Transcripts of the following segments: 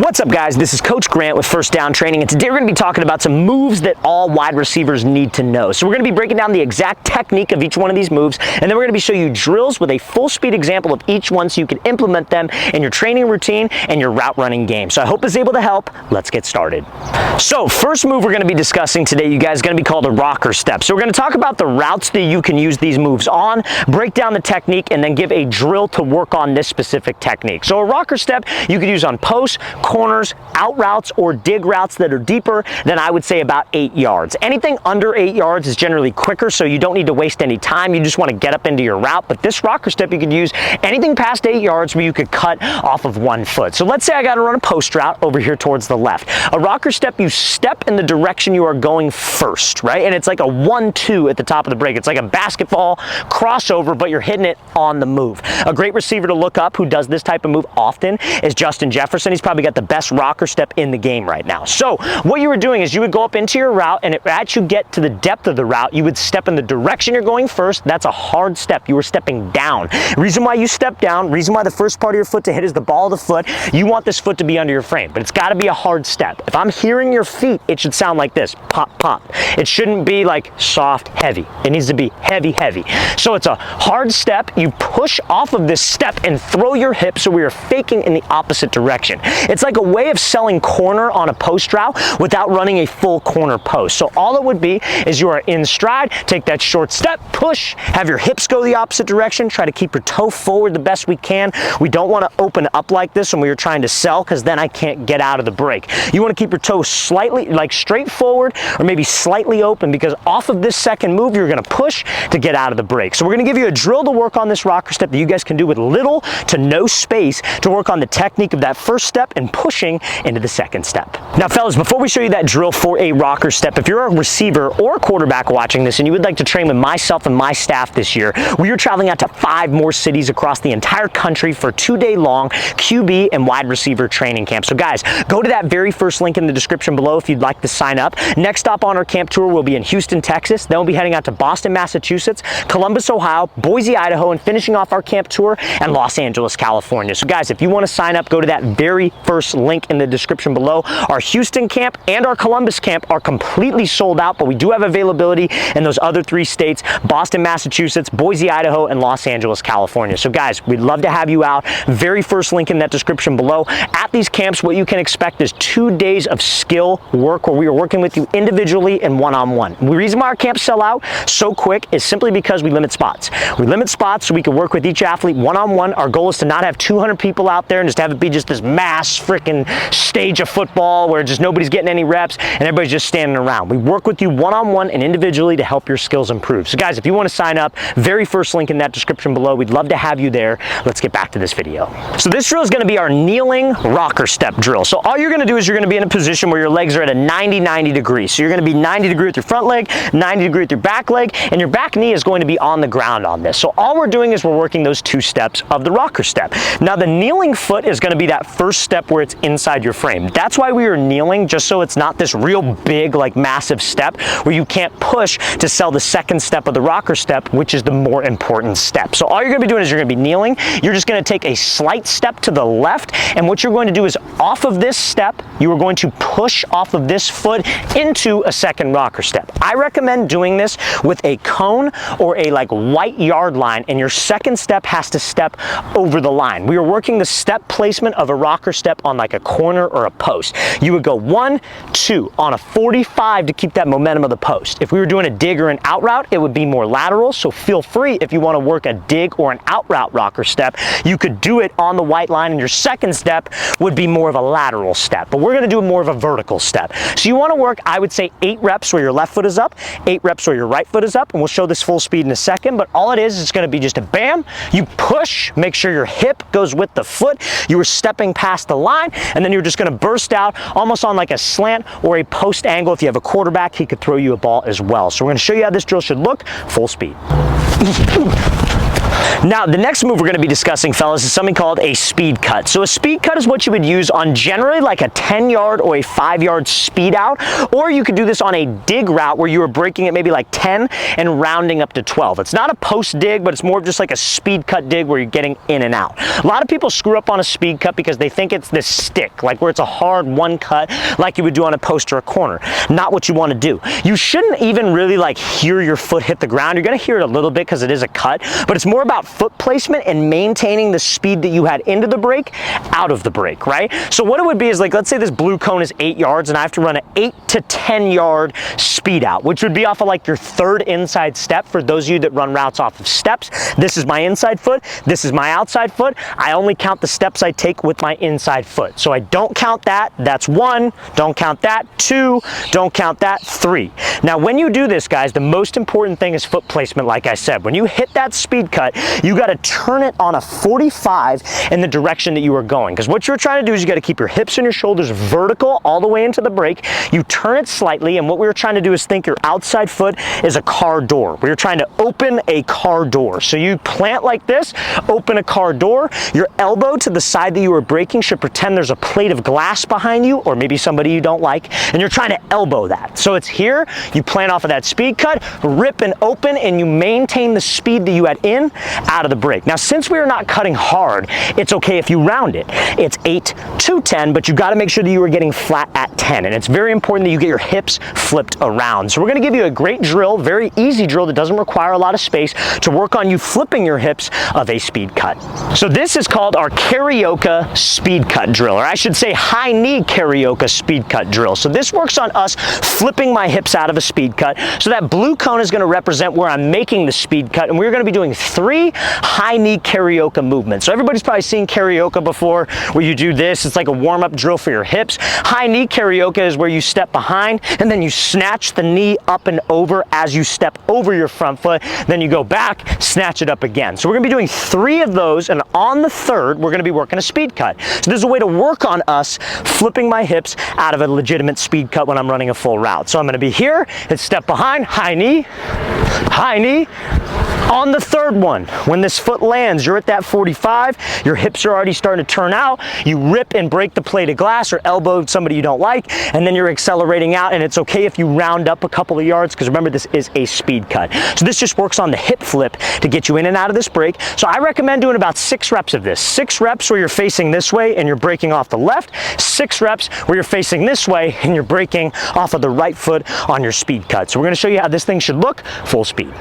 What's up, guys? This is Coach Grant with First Down Training, and today we're going to be talking about some moves that all wide receivers need to know. So we're going to be breaking down the exact technique of each one of these moves, and then we're going to be showing you drills with a full speed example of each one so you can implement them in your training routine and your route running game. So I hope this is able to help. Let's get started. So first move we're going to be discussing today, you guys, is going to be called a rocker step. So we're going to talk about the routes that you can use these moves on, break down the technique, and then give a drill to work on this specific technique. So a rocker step you could use on posts, corners, out routes, or dig routes that are deeper than, I would say, about 8 yards. Anything under 8 yards is generally quicker, so you don't need to waste any time. You just want to get up into your route. But this rocker step, you could use anything past 8 yards where you could cut off of 1 foot. So let's say I got to run a post route over here towards the left. A rocker step, you step in the direction you are going first, right? And it's like a 1-2 at the top of the break. It's like a basketball crossover, but you're hitting it on the move. A great receiver to look up who does this type of move often is Justin Jefferson. He's probably got the best rocker step in the game right now. So what you were doing is you would go up into your route, and as you get to the depth of the route, you would step in the direction you're going first. That's a hard step. You were stepping down. Reason why you step down, reason why the first part of your foot to hit is the ball of the foot, you want this foot to be under your frame, but it's got to be a hard step. If I'm hearing your feet, it should sound like this, pop, pop. It shouldn't be like soft, heavy. It needs to be heavy, heavy. So it's a hard step. You push off of this step and throw your hips so we are faking in the opposite direction. It's like a way of selling corner on a post route without running a full corner post. So all it would be is you are in stride, take that short step, push, have your hips go the opposite direction, try to keep your toe forward the best we can. We don't want to open up like this when we are trying to sell, because then I can't get out of the break. You want to keep your toe slightly, like straight forward, or maybe slightly open, because off of this second move, you're going to push to get out of the break. So we're going to give you a drill to work on this rocker step that you guys can do with little to no space to work on the technique of that first step and pushing into the second step. Now, fellas, before we show you that drill for a rocker step, if you're a receiver or a quarterback watching this and you would like to train with myself and my staff this year, we are traveling out to 5 more cities across the entire country for 2-day long QB and wide receiver training camp. So guys, go to that very first link in the description below if you'd like to sign up. Next stop on our camp tour will be in Houston, Texas. Then we'll be heading out to Boston, Massachusetts, Columbus, Ohio, Boise, Idaho, and finishing off our camp tour and Los Angeles, California. So guys, if you want to sign up, go to that very first link in the description below. Our Houston camp and our Columbus camp are completely sold out, but we do have availability in those other 3 states, Boston, Massachusetts, Boise, Idaho, and Los Angeles, California. So guys, we'd love to have you out. Very first link in that description below. At these camps, what you can expect is 2 days of skill work where we are working with you individually and one-on-one. The reason why our camps sell out so quick is simply because we limit spots. We limit spots so we can work with each athlete one-on-one. Our goal is to not have 200 people out there and just have it be just this mass freaking stage of football where just nobody's getting any reps and everybody's just standing around. We work with you one-on-one and individually to help your skills improve. So guys, if you want to sign up, very first link in that description below. We'd love to have you there. Let's get back to this video. So this drill is going to be our kneeling rocker step drill. So all you're going to do is you're going to be in a position where your legs are at a 90 degrees. So you're going to be 90 degree with your front leg, 90 degree with your back leg, and your back knee is going to be on the ground on this. So all we're doing is we're working those 2 steps of the rocker step. Now the kneeling foot is going to be that first step where it's inside your frame. That's why we are kneeling, just so it's not this real big, like massive step where you can't push to sell the second step of the rocker step, which is the more important step. So all you're going to be doing is you're going to be kneeling. You're just going to take a slight step to the left, and what you're going to do is off of this step, you are going to push off of this foot into a second rocker step. I recommend doing this with a cone or a like white yard line, and your second step has to step over the line. We are working the step placement of a rocker step on like a corner or a post. You would go 1, 2 on a 45 to keep that momentum of the post. If we were doing a dig or an out route, it would be more lateral, so feel free if you want to work a dig or an out route rocker step, you could do it on the white line, and your second step would be more of a lateral step, but we're going to do more of a vertical step. So you want to work, I would say, 8 reps where your left foot is up, 8 reps where your right foot is up, and we'll show this full speed in a second, but all it is it's going to be just a bam, you push, make sure your hip goes with the foot, you are stepping past the line, and then you're just going to burst out almost on like a slant or a post angle. If you have a quarterback, he could throw you a ball as well. So we're going to show you how this drill should look, full speed. Now, the next move we're going to be discussing, fellas, is something called a speed cut. So a speed cut is what you would use on generally like a 10-yard or a 5-yard speed out, or you could do this on a dig route where you are breaking it maybe like 10 and rounding up to 12. It's not a post dig, but it's more just like a speed cut dig where you're getting in and out. A lot of people screw up on a speed cut because they think it's this stick, like where it's a hard one cut like you would do on a post or a corner. Not what you want to do. You shouldn't even really like hear your foot hit the ground. You're going to hear it a little bit because it is a cut, but it's more about foot placement and maintaining the speed that you had into the break, out of the break, right? So what it would be is like, let's say this blue cone is 8 yards and I have to run an 8 to 10 yard speed out, which would be off of like your third inside step. For those of you that run routes off of steps, this is my inside foot, this is my outside foot. I only count the steps I take with my inside foot. So I don't count that, that's 1, don't count that, 2, don't count that, 3. Now when you do this, guys, the most important thing is foot placement. Like I said, when you hit that speed cut, you got to turn it on a 45 in the direction that you are going. Because what you're trying to do is you got to keep your hips and your shoulders vertical all the way into the break. You turn it slightly, and what we were trying to do is think your outside foot is a car door. We were trying to open a car door. So you plant like this, open a car door. Your elbow to the side that you were braking should pretend there's a plate of glass behind you, or maybe somebody you don't like, and you're trying to elbow that. So it's here, you plant off of that speed cut, rip and open, and you maintain the speed that you had in, out of the break. Now, since we are not cutting hard, it's okay if you round it. It's 8 to 10, but you got to make sure that you are getting flat at 10. And it's very important that you get your hips flipped around. So we're going to give you a great drill, very easy drill that doesn't require a lot of space to work on you flipping your hips of a speed cut. So this is called our Carioca speed cut drill, or I should say high knee Carioca speed cut drill. So this works on us flipping my hips out of a speed cut. So that blue cone is going to represent where I'm making the speed cut, and we're going to be doing 3 high knee Carioca movements. So everybody's probably seen Carioca before, where you do this. It's like a warm-up drill for your hips. High knee Carioca is where you step behind and then you snatch the knee up and over as you step over your front foot. Then you go back, snatch it up again. So we're going to be doing 3 of those, and on the 3rd, we're going to be working a speed cut. So there's a way to work on us flipping my hips out of a legitimate speed cut when I'm running a full route. So I'm going to be here, it's step behind, high knee, high knee. On the 3rd one, when this foot lands, you're at that 45, your hips are already starting to turn out, you rip and break the plate of glass or elbow somebody you don't like, and then you're accelerating out, and it's okay if you round up a couple of yards, because remember, this is a speed cut. So this just works on the hip flip to get you in and out of this break. So I recommend doing about 6 reps of this. 6 reps where you're facing this way and you're breaking off the left, 6 reps where you're facing this way and you're breaking off of the right foot on your speed cut. So we're going to show you how this thing should look full speed.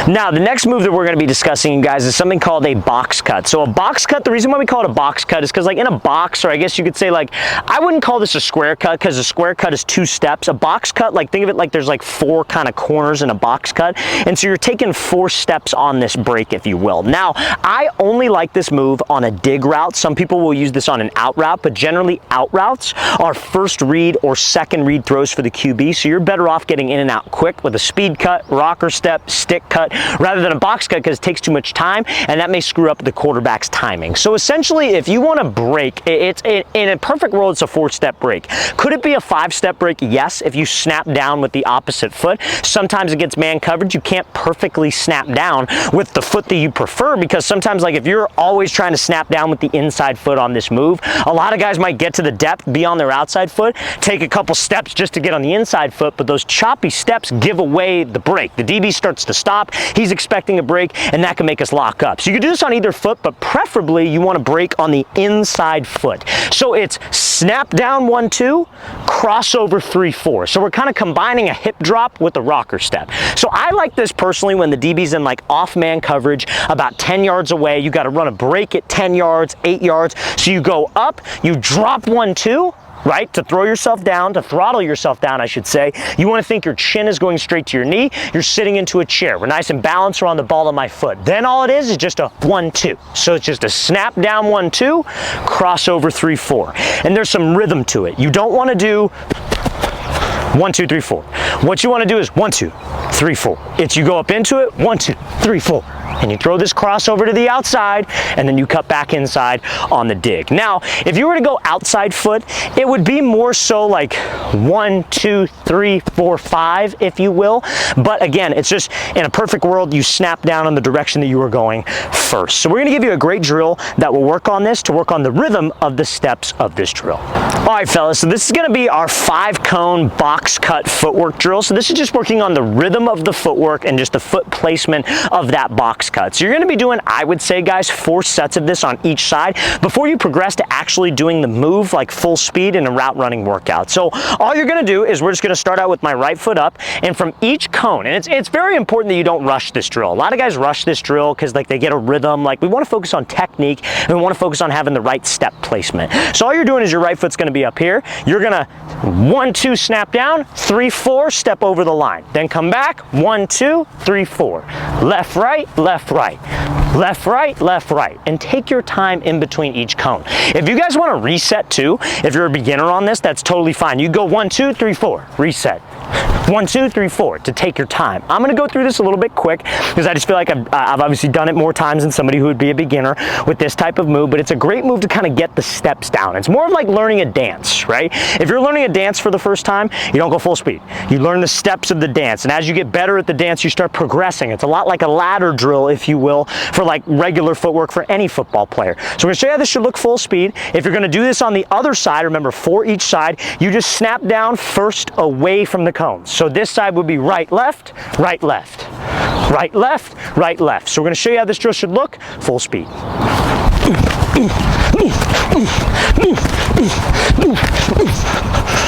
Now, the next move that we're going to be discussing, you guys, is something called a box cut. So a box cut, the reason why we call it a box cut is because, like, in a box, or I guess you could say, like, I wouldn't call this a square cut because a square cut is 2 steps. A box cut, like, think of it like there's like 4 kind of corners in a box cut, and so you're taking 4 steps on this break, if you will. Now, I only like this move on a dig route. Some people will use this on an out route, but generally out routes are first read or second read throws for the QB, so you're better off getting in and out quick with a speed cut, rocker step, stick cut, rather than a box cut, because it takes too much time and that may screw up the quarterback's timing. So essentially, if you want to break, it's in a perfect world, it's a 4-step break. Could it be a 5-step break? Yes, if you snap down with the opposite foot. Sometimes against man coverage, you can't perfectly snap down with the foot that you prefer, because sometimes, like, if you're always trying to snap down with the inside foot on this move, a lot of guys might get to the depth, be on their outside foot, take a couple steps just to get on the inside foot, but those choppy steps give away the break. The DB starts to stop, he's expecting a break, and that can make us lock up. So you can do this on either foot, but preferably you want to break on the inside foot. So it's snap down 1-2, crossover 3-4. So we're kind of combining a hip drop with a rocker step. So I like this personally when the DB's in like off man coverage about 10 yards away. You got to run a break at 10 yards, 8 yards. So you go up, you drop 1-2, right? To throw yourself down, to throttle yourself down, I should say. You want to think your chin is going straight to your knee. You're sitting into a chair. We're nice and balanced around the ball of my foot. Then all it is just a 1-2. So it's just a snap down 1-2, crossover 3-4. And there's some rhythm to it. You don't want to do 1, 2, 3, 4. What you want to do is 1, 2, 3, 4. It's you go up into it, 1, 2, 3, 4. And you throw this crossover to the outside, and then you cut back inside on the dig. Now, if you were to go outside foot, it would be more so like 1, 2, 3, 4, 5, if you will. But again, it's just in a perfect world, you snap down in the direction that you were going first. So we're gonna give you a great drill that will work on this to work on the rhythm of the steps of this drill. All right, fellas, so this is gonna be our 5-cone box cut footwork drill. So this is just working on the rhythm of the footwork and just the foot placement of that box cut. So you're gonna be doing, I would say, guys, 4 sets of this on each side before you progress to actually doing the move like full speed in a route running workout. So all you're gonna do is we're just gonna start out with my right foot up, and from each cone, and it's very important that you don't rush this drill. A lot of guys rush this drill because like they get a rhythm. Like we wanna focus on technique, and we wanna focus on having the right step placement. So all you're doing is your right foot's gonna be up here. You're gonna 1, 2, snap down, 3, 4, step over the line. Then come back, 1, 2, 3, 4. Left, right, left, right. Left, right, left, right. And take your time in between each cone. If you guys want to reset too, if you're a beginner on this, that's totally fine. You go 1, 2, 3, 4, reset. 1, 2, 3, 4 to take your time. I'm gonna go through this a little bit quick because I just feel like I've obviously done it more times than somebody who would be a beginner with this type of move, but it's a great move to kind of get the steps down. It's more of like learning a dance, right? If you're learning a dance for the first time, you don't go full speed. You learn the steps of the dance, and as you get better at the dance, you start progressing. It's a lot like a ladder drill, if you will, for like regular footwork for any football player. So we're gonna show you how this should look full speed. If you're gonna do this on the other side, remember 4 each side, you just snap down first away from the cones. So this side would be right, left, right, left, right, left, right, left. So we're gonna show you how this drill should look full speed.